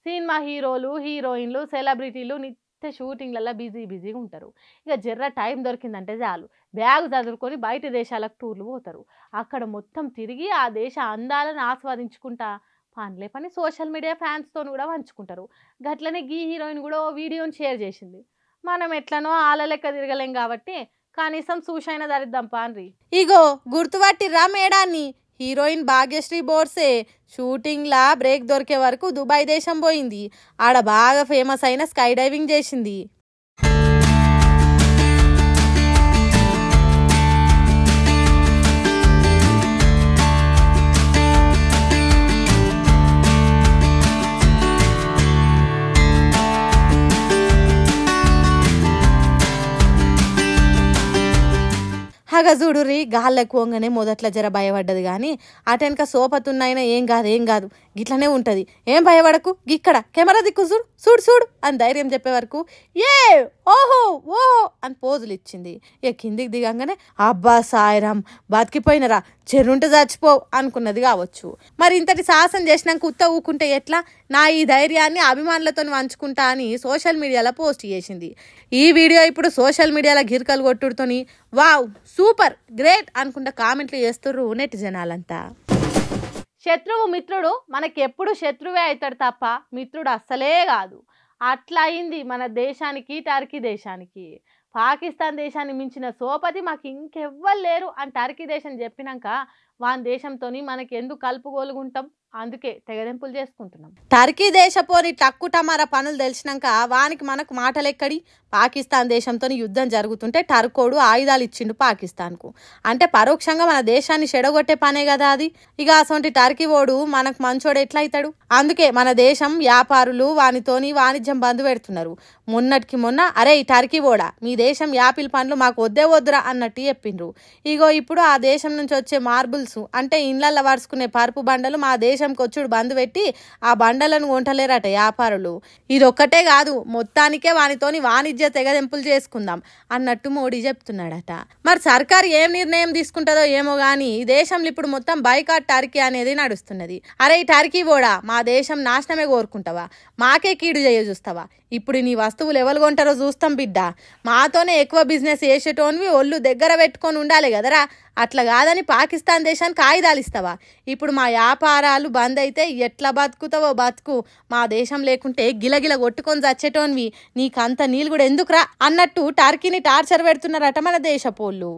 Cinema హీరోలు హీరోయిన్లు సెలబ్రిటీలు నిత్య షూటింగ్లలో బిజీగా ఉంటారు. ఇక జర్ర టైం దొరికిందంటే చాలు బ్యాగ్ చదువుకొని బయట దేశాలకు టూర్లు పోతారు. అక్కడ మొత్తం తిరిగి ఆ దేశ అందాలను ఆస్వాదించుకుంటా పనిలే పని సోషల్ మీడియా ఫ్యాన్స్తో కూడా పంచుకుంటారు. గట్లనే గీ హీరోయిన్ కూడా ఓ వీడియోని షేర్ చేసింది. మనం ఎట్లనో ఆల లెక్క తిరగలేం కాబట్టి కనీసం చూసైనా ధరిద్దాం పాన్రి. ఇగో గుర్తుపట్టిర్రా మేడాన్ని, హీరోయిన్ భాగ్యశ్రీ బోర్సే షూటింగ్ లా బ్రేక్ దొరికే వరకు దుబాయ్ దేశం పోయింది. ఆడ బాగా ఫేమస్ అయిన స్కై డైవింగ్ చేసింది. హగజుడురి గాల్లెక్కువంగానే మొదట్లో జర భయపడ్డది కానీ అటెనక సోపతున్నాయినా ఏం కాదు గిట్లనే ఉంటుంది, ఏం భయపడకు, గిక్కడ కెమెరా దిక్కు చూడు చూడు చూడు అని ధైర్యం చెప్పే వరకు ఏ ఓహో ఓహో అని పోజులు ఇచ్చింది. ఇక కిందికి దిగంగానే అబ్బా సాయిరామ్ బతికిపోయినరా చెరుంట చచ్చిపోవు అనుకున్నది కావచ్చు. మరి ఇంతటి సాహసం చేసినాక ఉత్త ఊకుంటే ఎట్లా, నా ఈ ధైర్యాన్ని అభిమానులతో వంచుకుంటా అని సోషల్ మీడియాలో పోస్ట్ చేసింది. ఈ వీడియో ఇప్పుడు సోషల్ మీడియాలో గిరికలు కొట్టుడుతోని వావ్ సూపర్ గ్రేట్ అనుకుంటా కామెంట్లు చేస్తుర్రు నెట్ జనాలంతా. శత్రువు మిత్రుడు మనకి ఎప్పుడు శత్రువే అవుతాడు తప్ప మిత్రుడు అస్సలే కాదు. అట్లా అయింది మన దేశానికి టర్కీ దేశానికి. పాకిస్తాన్ దేశాన్ని మించిన సోపతి మాకు ఇంకెవ్వరు లేరు అని టర్కీ దేశం చెప్పినాక వాని దేశంతో మనకి ఎందుకు కలుపుగోలుగుంటాం, అందుకే తెగదెంపులు చేసుకుంటున్నాం. టర్కీ దేశపోని టక్కు టమారా పనులు తెలిసినాక వానికి మనకు మాటలెక్కడి. పాకిస్తాన్ దేశంతో యుద్ధం జరుగుతుంటే టర్కోడు ఆయుధాలు ఇచ్చిండు పాకిస్తాన్కు, అంటే పరోక్షంగా మన దేశాన్ని చెడగొట్టే పనే కదా అది. ఇక అసొంటి టర్కీ ఓడు మనకు మంచోడు ఎట్లయితాడు. అందుకే మన దేశం వ్యాపారులు వానితోని వాణిజ్యం బంద్ పెడుతున్నారు. మొన్నటికి మొన్న అరే ఈ టర్కీ ఓడా మీ దేశం యాపిల్ పండ్లు మాకు వద్దురా అన్నట్టు చెప్పిండ్రు. ఇగో ఇప్పుడు ఆ దేశం నుంచి వచ్చే మార్బుల్స్ అంటే ఇండ్లల్లో వరుసుకునే పరుపు బండలు మా దేశంకి వచ్చుడు బంద్ పెట్టి ఆ బండలను కొంటలేరట వ్యాపారులు. ఇదొక్కటే కాదు మొత్తానికే వానితోని వాణిజ్య తెగదెంపులు చేసుకుందాం అన్నట్టు మోడీ చెప్తున్నాడట. మరి సర్కారు ఏం నిర్ణయం తీసుకుంటుందో ఏమో గానీ ఈ దేశంలో ఇప్పుడు మొత్తం బైకాట్ టర్కీ అనేది నడుస్తున్నది. అరే ఈ టర్కీ ఓడా మా దేశం నాశనమే కోరుకుంటావా, మాకే కీడు చేయ చూస్తావా, ఇప్పుడు నీ వస్తువులు ఎవరు కొంటారో చూస్తాం బిడ్డ, మాతోనే ఎక్కువ బిజినెస్ చేసేటోనివి ఒళ్ళు దగ్గర పెట్టుకొని ఉండాలి కదరా, అట్లా కాదని పాకిస్తాన్ దేశానికి ఆయుధాలు ఇస్తావా, ఇప్పుడు మా వ్యాపారాలు బంద్ అయితే ఎట్లా బతుకుతావో బతుకు, మా దేశం లేకుంటే గిలగిల కొట్టుకొని చచ్చేటోనివి, నీకంత నీళ్ళు కూడా ఎందుకురా అన్నట్టు టర్కీని టార్చర్ పెడుతున్నారట మన దేశపోళ్ళు.